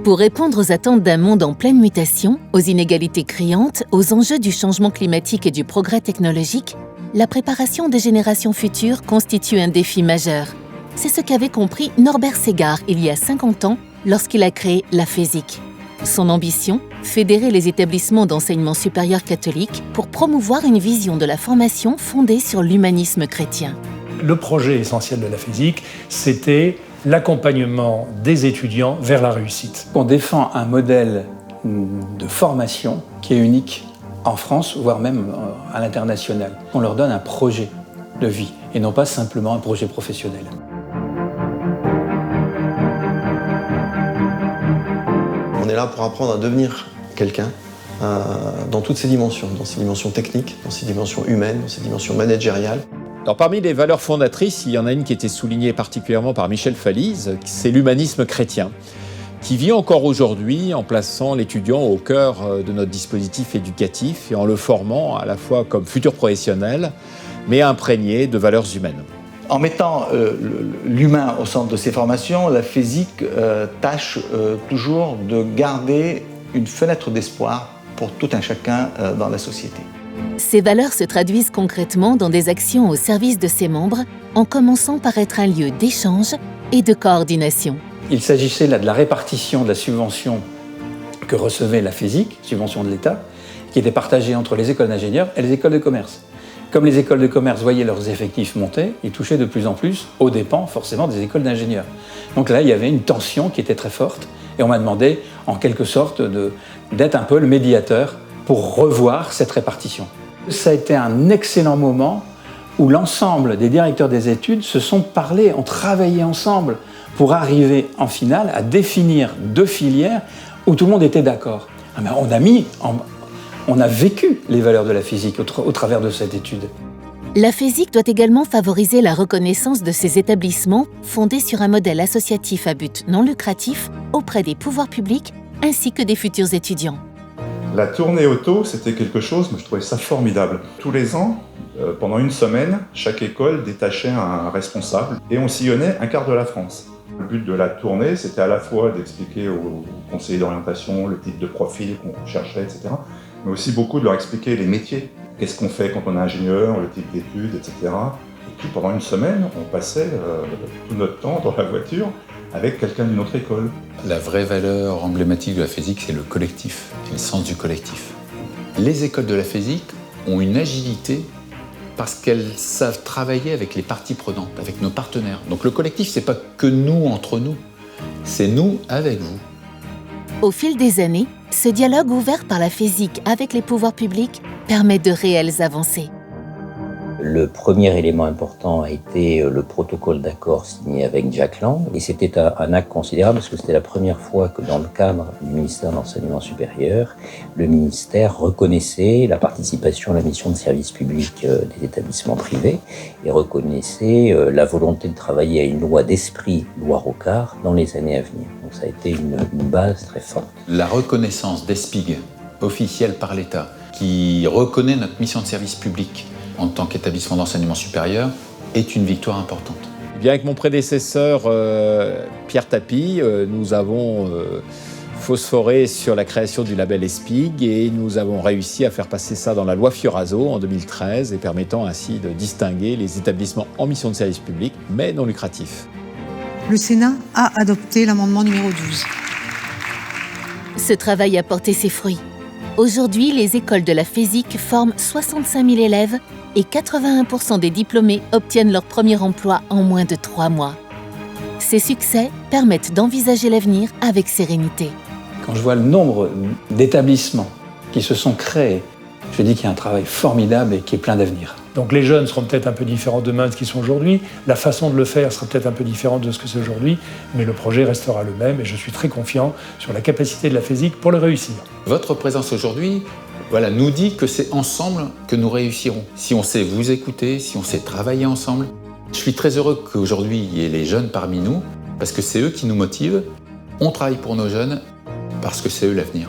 Pour répondre aux attentes d'un monde en pleine mutation, aux inégalités criantes, aux enjeux du changement climatique et du progrès technologique, la préparation des générations futures constitue un défi majeur. C'est ce qu'avait compris Norbert Segard il y a 50 ans lorsqu'il a créé la FESIC. Son ambition, fédérer les établissements d'enseignement supérieur catholique pour promouvoir une vision de la formation fondée sur l'humanisme chrétien. Le projet essentiel de la FESIC, c'était l'accompagnement des étudiants vers la réussite. On défend un modèle de formation qui est unique en France, voire même à l'international. On leur donne un projet de vie et non pas simplement un projet professionnel. On est là pour apprendre à devenir quelqu'un dans toutes ses dimensions, dans ses dimensions techniques, dans ses dimensions humaines, dans ses dimensions managériales. Alors, parmi les valeurs fondatrices, il y en a une qui était soulignée particulièrement par Michel Falise, c'est l'humanisme chrétien, qui vit encore aujourd'hui en plaçant l'étudiant au cœur de notre dispositif éducatif et en le formant à la fois comme futur professionnel, mais imprégné de valeurs humaines. En mettant l'humain au centre de ses formations, la FESIC tâche toujours de garder une fenêtre d'espoir pour tout un chacun dans la société. Ces valeurs se traduisent concrètement dans des actions au service de ses membres, en commençant par être un lieu d'échange et de coordination. Il s'agissait là de la répartition de la subvention que recevait la FESIC, subvention de l'État, qui était partagée entre les écoles d'ingénieurs et les écoles de commerce. Comme les écoles de commerce voyaient leurs effectifs monter, ils touchaient de plus en plus aux dépens forcément des écoles d'ingénieurs. Donc là, il y avait une tension qui était très forte et on m'a demandé en quelque sorte d'être un peu le médiateur pour revoir cette répartition. Ça a été un excellent moment où l'ensemble des directeurs des études se sont parlé, ont travaillé ensemble pour arriver en finale à définir 2 filières où tout le monde était d'accord. On a vécu les valeurs de la physique au travers de cette étude. La FESIC doit également favoriser la reconnaissance de ces établissements fondés sur un modèle associatif à but non lucratif auprès des pouvoirs publics ainsi que des futurs étudiants. La tournée auto, c'était quelque chose, mais je trouvais ça formidable. Tous les ans, pendant une semaine, chaque école détachait un responsable et on sillonnait un quart de la France. Le but de la tournée, c'était à la fois d'expliquer aux conseillers d'orientation le type de profil qu'on cherchait, etc., mais aussi beaucoup de leur expliquer les métiers. Qu'est-ce qu'on fait quand on est ingénieur, le type d'études, etc. Et puis pendant une semaine, on passait tout notre temps dans la voiture avec quelqu'un d'une autre école. La vraie valeur emblématique de la FESIC, c'est le collectif, c'est le sens du collectif. Les écoles de la FESIC ont une agilité parce qu'elles savent travailler avec les parties prenantes, avec nos partenaires. Donc le collectif, c'est pas que nous entre nous, c'est nous avec vous. Au fil des années, ce dialogue ouvert par la FESIC avec les pouvoirs publics permet de réelles avancées. Le premier élément important a été le protocole d'accord signé avec Jack Lang. Et c'était un acte considérable parce que c'était la première fois que dans le cadre du ministère de l'Enseignement supérieur, le ministère reconnaissait la participation à la mission de service public des établissements privés et reconnaissait la volonté de travailler à une loi d'esprit, loi Rocard, dans les années à venir. Donc ça a été une base très forte. La reconnaissance d'ESPIG, officielle par l'État, qui reconnaît notre mission de service public en tant qu'établissement d'enseignement supérieur, est une victoire importante. Bien, avec mon prédécesseur Pierre Tapie, nous avons phosphoré sur la création du label ESPIG et nous avons réussi à faire passer ça dans la loi Fioraso en 2013 et permettant ainsi de distinguer les établissements en mission de service public mais non lucratifs. Le Sénat a adopté l'amendement numéro 12. Ce travail a porté ses fruits. Aujourd'hui, les écoles de la FESIC forment 65 000 élèves et 81% des diplômés obtiennent leur premier emploi en moins de 3 mois. Ces succès permettent d'envisager l'avenir avec sérénité. Quand je vois le nombre d'établissements qui se sont créés, je dis qu'il y a un travail formidable et qui est plein d'avenir. Donc les jeunes seront peut-être un peu différents demain de ce qu'ils sont aujourd'hui, la façon de le faire sera peut-être un peu différente de ce que c'est aujourd'hui, mais le projet restera le même et je suis très confiant sur la capacité de la FESIC pour le réussir. Votre présence aujourd'hui nous dit que c'est ensemble que nous réussirons. Si on sait vous écouter, si on sait travailler ensemble. Je suis très heureux qu'aujourd'hui il y ait les jeunes parmi nous, parce que c'est eux qui nous motivent. On travaille pour nos jeunes, parce que c'est eux l'avenir.